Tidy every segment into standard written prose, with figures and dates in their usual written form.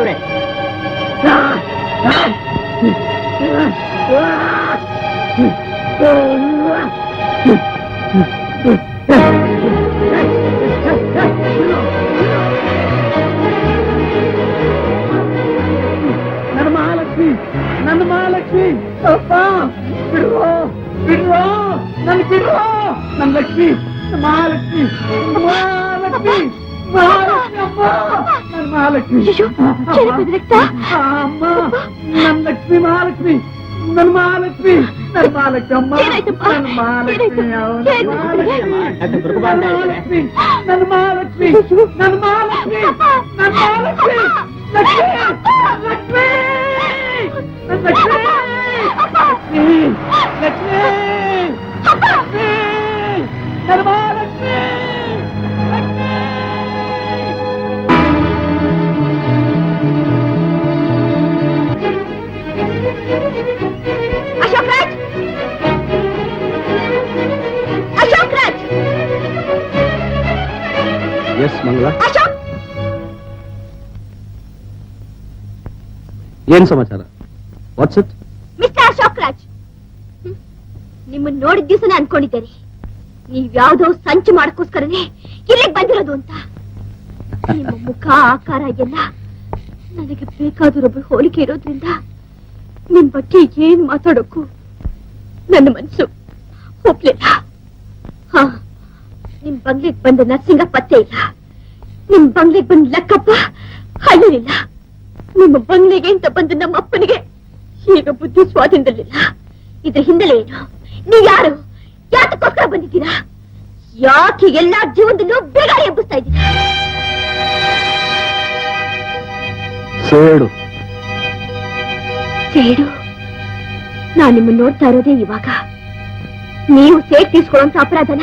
ಅವನೇ. ನನ್ನ ಮಹಾಲಕ್ಷ್ಮಿ ಅಪ್ಪ ಬಿಡುವ ಬಿಡುವ ನನ್ ಬಿಡುವ ನನ್ನ ಲಕ್ಷ್ಮಿ ಮಹಾಲಕ್ಷ್ಮಿ ಮಹಾಲಕ್ಷ್ಮಿ ಮಹಾಲಕ್ಷ್ಮಿ ಅಮ್ಮ ನನ್ನ ಮಹಾಲಕ್ಷ್ಮಿ ಅಮ್ಮ ನನ್ನ ಲಕ್ಷ್ಮಿ ಮಹಾಲಕ್ಷ್ಮಿ ನನ್ನ ಮಹಾಲಕ್ಷ್ಮಿ ನನ್ನ ಮಹಾಲಕ್ಷ್ಮಿ ಅಮ್ಮ ನನ್ನ ಮಹಾಲಕ್ಷ್ಮಿ ನನ್ನ ಮಹಾಲಕ್ಷ್ಮಿ ನನ್ನ ಮಹಾಲಕ್ಷ್ಮಿ ನನ್ನ ಮಹಾಲಕ್ಷ್ಮಿ ಲಕ್ಷ್ಮಿ ಲಕ್ಷ್ಮಿ ಎಸ್ ಮಂಗಳ, ಏನ್ ಸಮಾಚಾರ? What's it? Mister Ashok Raj, ನಿಮ್ಮನ್ನ ನೋಡಿದ ದಿವಸನೇ ಅನ್ಕೊಂಡಿದ್ದೇನೆ ನೀವ್ಯಾವ್ದೋ ಸಂಚು ಮಾಡಕ್ಕೋಸ್ಕರನೇ ಇಲ್ಲಿಗೆ ಬಂದಿರೋದು ಅಂತ. ನಿಮ್ಮ ಮುಖ ಆಕಾರ ಎಲ್ಲ ನನಗೆ ಬೇಕಾದರೊಬ್ಬರು ಹೋಲಿಕೆ ಇರೋದ್ರಿಂದ ನಿಮ್ ಬಗ್ಗೆ ಏನ್ ಮಾತಾಡೋಕ್ಕೂ ನನ್ನ ಮನಸ್ಸು ಒಪ್ಲಿಲ್ಲ. ಹಾ, ನಿಮ್ ಬಂಗ್ಲೆಗ್ ಬಂದ ನರ್ಸಿಂಗ ಪತ್ತೆ ಇಲ್ಲ, ನಿಮ್ ಬಂಗ್ಲೆಗ್ ಬಂದ ಲೆಕ್ಕಪ್ಪ ಹಳ್ಳಿಲಿಲ್ಲ, ನಿಮ್ಮ ಬಂಗ್ಲೆಗೆ ಅಂತ ಬಂದ ನಮ್ಮ ಅಪ್ಪನಿಗೆ ಈಗ ಬುದ್ಧಿ ಸ್ವಾಧೀನದಲ್ಲಿಲ್ಲ. ಇದ್ರ ಹಿನ್ನೆಲೆ ಏನು? ನೀವ್ ಯಾರು? ಯಾತಕ್ಕೋಸ್ಕರ ಬಂದಿದ್ದೀರಾ? ಯಾಕೆ ಎಲ್ಲಾ ಜೀವನದಲ್ಲೂ ಬೇಗ ಎಬ್ಬಿಸ್ತಾ ಇದ್ದೀರಾ? ಸೇಡು ಸೇಡು? ನಾನ್ ನಿಮ್ಮನ್ನ ನೋಡ್ತಾ ಇರೋದೇ ಇವಾಗ. ನೀವು ಸೇಡ್ ತೀರ್ಸ್ಕೊಳ್ಳೋಂತ ಅಪರಾಧನ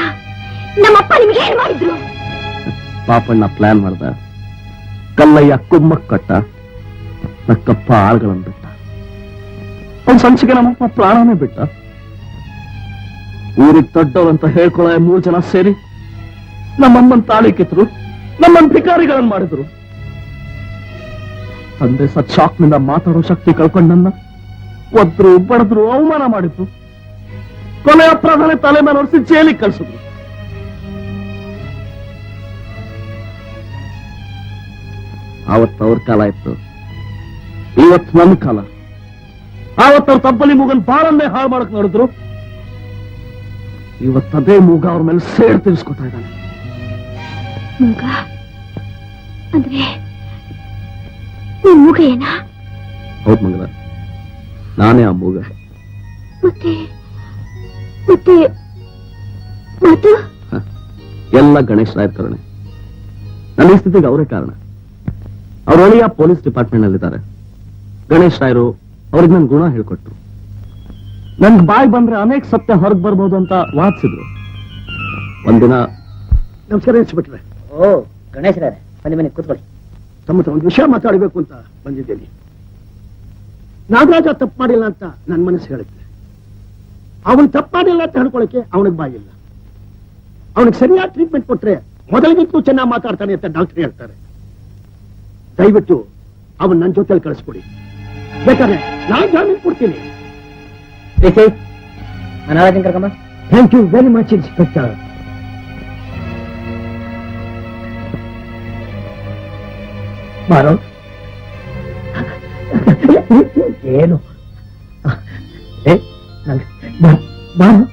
ನಮ್ಮಪ್ಪ ನಿಮ್ಗೆ ಏನ್ ಮಾಡಿದ್ರು? ಪಾಪಣ್ಣ ಪ್ಲಾನ್ ಮಾಡ್ದ, ಕಲ್ಲಯ್ಯ ಕುಮ್ಮಕ್ ಕಟ್ಟ, ನಕ್ಕಪ್ಪ ಆಳ್ಗಳನ್ನ ಬಿಟ್ಟ, ಒಂದ್ ಸಂಚಿಗೆ ನಮ್ಮಪ್ಪ ಪ್ರಾಣನೇ ಬಿಟ್ಟ. ಊರಿಗೆ ದೊಡ್ಡವರಂತ ಹೇಳ್ಕೊಳ್ಳೋ 3 ಜನ ಸೇರಿ ನಮ್ಮಮ್ಮನ್ ತಾಳಿ ಕಿತ್ರು, ನಮ್ಮನ್ ಭಿಕಾರಿಗಳನ್ನ ಮಾಡಿದ್ರು. ತಂದೆ ಸತ್ ಶಾಕ್ನಿಂದ ಮಾತಾಡೋ ಶಕ್ತಿ ಕಳ್ಕೊಂಡನ್ನ ಒದ್ರು, ಬಡದ್ರು, ಅವಮಾನ ಮಾಡಿದ್ರು. ಕೊನೆ ಅಪರಾಧನೇ ತಲೆ ಮೇಲೆ ಹೊರಿಸಿ ಜೈಲಿಗೆ ಕಳ್ಸಿದ್ರು. ಆವತ್ತು ಅವ್ರ ಕಾಲ ಇತ್ತು, ಇವತ್ತು ನನ್ನ ಕಾಲ. ಆವತ್ತು ಅವ್ರ ತಬ್ಬಲಿ ಮೂಗನ್ ಬಾಳನ್ನೇ ಹಾಳು ಮಾಡಕ್ ನೋಡಿದ್ರು, ಇವತ್ತದೇ ಮೂಗ ಅವ್ರ ಮೇಲೆ ಸೇಡ್ ತಿರ್ಸ್ಕೊತಾ ಇದ್ದಾನೆ. ಮೂಗ ಅಂದ್ರೆ ಮೂಗ ಏನಾ? ಹೌದ್ ಮಂಗಲ, ನಾನೇ ಆ ಮೂಗ. ಮತ್ತೆ ಮತ್ತೆ ಮಾತು ಎಲ್ಲ ಗಣೇಶ್ ರಾಯರ್ ಕರುಣೆ. ನನ್ನ ಈ ಸ್ಥಿತಿಗೆ ಅವರೇ ಕಾರಣ. ಅವ್ರ ಒಳಿಯ ಪೊಲೀಸ್ ಡಿಪಾರ್ಟ್ಮೆಂಟ್ ನಲ್ಲಿದ್ದಾರೆ. ಗಣೇಶ್ ರಾಯರು ಅವ್ರಿಗೆ ನನ್ ಗುಣ ಹೇಳ್ಕೊಟ್ರು. ನನ್ಗೆ ಬಾಯ್ ಬಂದ್ರೆ ಅನೇಕ ಸತ್ಯ ಹೊರಗೆ ಬರ್ಬೋದು ಅಂತ ವಾದಿಸಿದ್ರು. ಒಂದಿನ ನಮಸ್ಕಾರ ಇನ್ಸ್ಪೆಕ್ಟ್ರೆ. ಓ ಗಣೇಶ್ ರಾಯರೇ, ಬನ್ನಿ ಬನ್ನಿ ಕೂತ್ಕೊಳ್ಳಿ. ತಮ್ಮ ಹತ್ರ ಒಂದು ವಿಷಯ ಮಾತಾಡಬೇಕು ಅಂತ ಬಂದಿದ್ದೇನೆ. ನಾಗರಾಜ ತಪ್ಪು ಮಾಡಿಲ್ಲ ಅಂತ ನನ್ನ ಮನಸ್ಸು ಹೇಳುತ್ತೆ. ಅವನು ತಪ್ಪು ಮಾಡಿಲ್ಲ ಅಂತ ಹೇಳ್ಕೊಳಕ್ಕೆ ಅವನಿಗೆ ಬಾಯಿಲ್ಲ. ಅವನಿಗೆ ಸರಿಯಾದ ಟ್ರೀಟ್ಮೆಂಟ್ ಕೊಟ್ರೆ ಮೊದಲಿಗಿಂತಲೂ ಚೆನ್ನಾಗಿ ಮಾತಾಡ್ತಾನೆ ಅಂತ ಡಾಕ್ಟರ್ ಹೇಳ್ತಾರೆ. ದಯವಿಟ್ಟು ಅವನ್ ನನ್ನ ಜೊತೆಲಿ ಕಳಿಸ್ಕೊಡಿ, ಬೇಕಾದ್ರೆ ನಾನು ಜಾಮೀನು ಕೊಡ್ತೀನಿ. Karkamma. Thank you very much inspector. ಬಾರೋ. ಏನು ಬಾರೋ.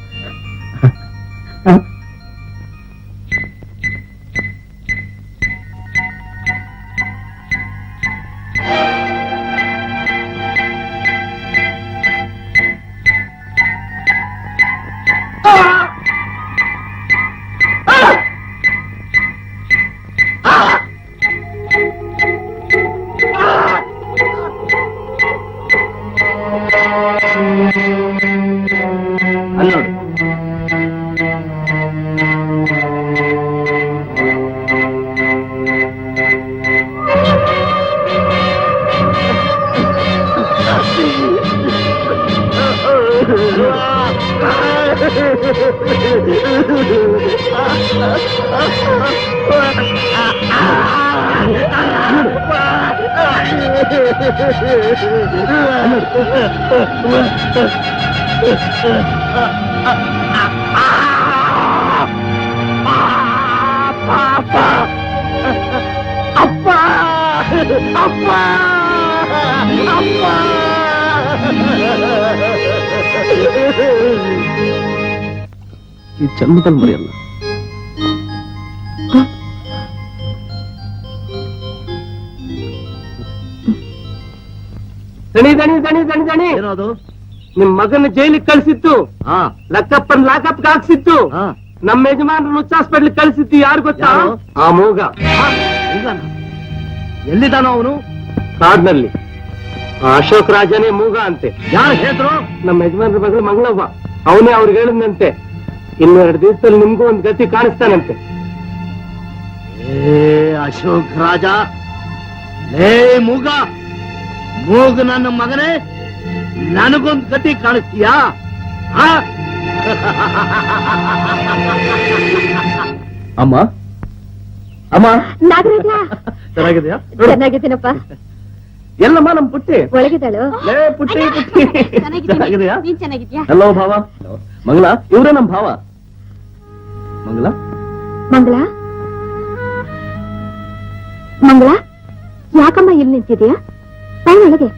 ಅಪ್ಪ ಅಪ್ಪ ಅಪ್ಪ ಈ ಜನ್ಮದಲ್ಲಿ ಮರೆಯಲ್ಲ. ದಣಿ ದಣಿ ದಣಿ ದಣಿ ದಣಿ ಏನದು? ನಿಮ್ ಮಗನ ಜೈಲಿಗೆ ಕಳ್ಸಿತ್ತು, ಹಾ ಲಕ್ಕಪ್ಪನ್ ಲಾಕಪ್ಗೆ ಹಾಕ್ಸಿತ್ತು, ಹಾ. ನಮ್ಮ ಯಜಮಾನ್ರು ಹುಚ್ಚ ಹಾಸ್ಪಿಟ್ಲ್ ಕಳ್ಸಿತ್ತು. ಯಾರು ಗೊತ್ತಾ? ಯಾರು? ಆ ಮೂಗ ಎಲ್ಲಿದ್ದಾನೋ ಅವನು? ಕಾಡ್ನಲ್ಲಿ. ಆ ಅಶೋಕ್ ರಾಜನೇ ಮೂಗ ಅಂತೆ. ಯಾರು ಹೇಳಿದ್ರು? ನಮ್ಮ ಯಜಮಾನ್ರ ಮಗಳು ಮಂಗಳವ್ವ. ಅವನೇ ಅವ್ರಿಗೆ ಹೇಳಿದಂತೆ, 2 ದಿವಸದಲ್ಲಿ ನಿಮ್ಗೂ ಒಂದ್ ಗತಿ ಕಾಣಿಸ್ತಾನಂತೆ. ಏ ಅಶೋಕ್ ರಾಜ, ಲೇ ಮೂಗ, ಮೂಗ ನನ್ನ ಮಗನೇ, ನನಗೊಂದು ಗತಿ ಕಾಣಿಸ್ತೀಯಾ? ಅಮ್ಮ ಅಮ್ಮ, ನಾಗರಾಜ, ಚೆನ್ನಾಗಿದೆಯಾ? ಚೆನ್ನಾಗಿದ್ದೀನಪ್ಪ. ಎಲ್ಲಮ್ಮ ನಮ್ ಪುಟ್ಟಿ? ಒಳಗಿದ್ದಾಳು. ಲೇ ಪುಟ್ಟಿ ಪುಟ್ಟಿ, ಚೆನ್ನಾಗಿದೆಯಾ? ನೀನ್ ಚೆನ್ನಾಗಿದ್ಯಾ? ಎಲ್ಲೋ ಭಾವ, ಮಂಗಳ, ಇವ್ರೇ ನಮ್ ಭಾವ. ಮಂಗಳ, ಮಂಗಳ, ಮಂಗಳ, ಯಾಕಮ್ಮ ಇಲ್ಲಿ ನಿಂತಿದ್ಯಾ? ಬಾ ಒಳಗೆ.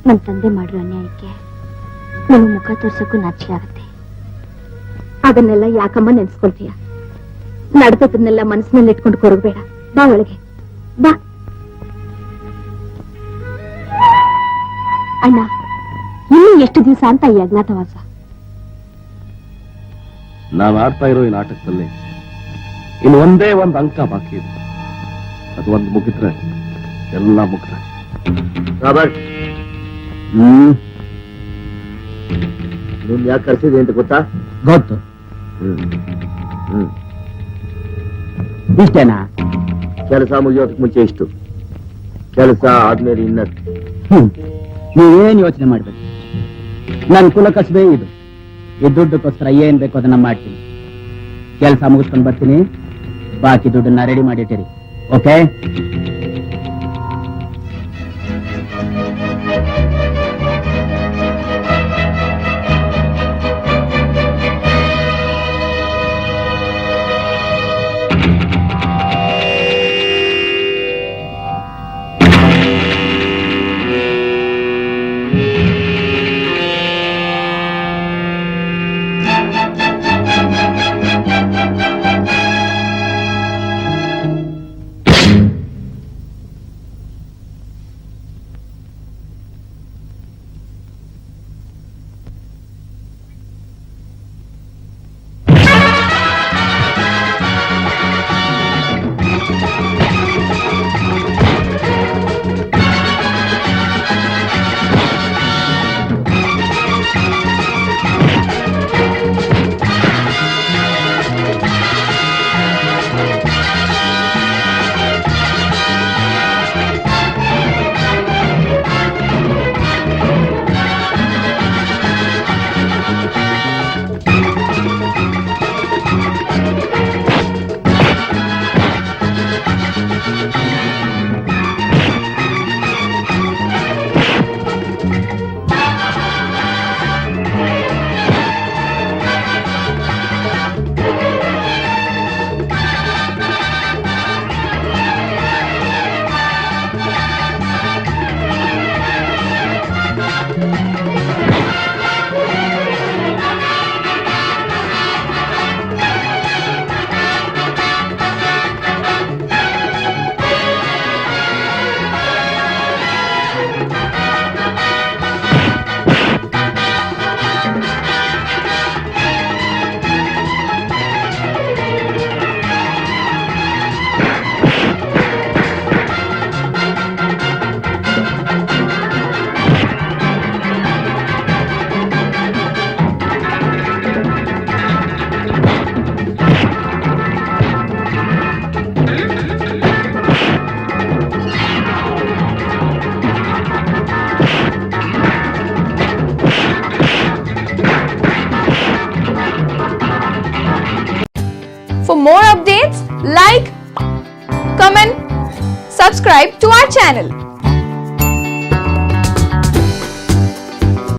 ನಮ್ ತಂದೆ ಮಾಡಿರೋ ಅನ್ಯಾಯಕ್ಕೆ ನನ್ ಮುಖ ತೋರ್ಸಕ್ಕೂ ನಾಚಿಕೆ ಆಗತ್ತೆ. ಅದನ್ನೆಲ್ಲ ಯಾಕಮ್ಮ ನೆನ್ಸ್ಕೊಳ್ತೀಯ? ನಡೆದದನ್ನೆಲ್ಲ ಮನಸ್ಸಿನಲ್ಲಿ ಇಟ್ಕೊಂಡು ಕೊರಗಬೇಡ. ಬಾ ಒಳಗೆ ಬಾ. ಅಣ್ಣ, ಇನ್ನು ಎಷ್ಟು ದಿವಸ ಅಂತ ಈ ಅಜ್ಞಾತವಾಸ? ನಾವ್ ಆಡ್ತಾ ಇರೋ ಈ ನಾಟಕದಲ್ಲಿ ಇನ್ನು ಒಂದೇ ಒಂದು ಅಂಕ ಬಾಕಿ ಇದೆ. ಅದು ಒಂದು ಮುಗಿದ್ರೆ ಎಲ್ಲ ಮುಗ್ದ. ರಾಬರ್ಟ್, ನೀನ್ ಯಾಕೆ ಕರ್ಸಿದೆ ಅಂತ ಗೊತ್ತಾ? ಗೊತ್ತು. ಇಷ್ಟೇನಾ? ಕೆಲಸ ಮುಗಿಯೋದಕ್ಕೆ ಮುಂಚೆ ಇಷ್ಟು, ಕೆಲಸ ಆದ್ಮೇಲೆ ಇನ್ನಷ್ಟು. ನೀವೇನ್ ಯೋಚನೆ ಮಾಡ್ಬೇಕು. ನನ್ ಕುಲ ಕಸಬೇ ಇದು. ಈ ದುಡ್ಡಕ್ಕೋಸ್ಕರ ಏನ್ ಬೇಕೋ ಅದನ್ನ ಮಾಡ್ತೀನಿ. ಕೆಲಸ ಮುಗಿಸ್ಕೊಂಡು ಬರ್ತೀನಿ. ಬಾಕಿ ದುಡ್ಡನ್ನ ರೆಡಿ ಮಾಡಿಟ್ಟಿರಿ. Okay? For more updates, like, comment, subscribe to our channel.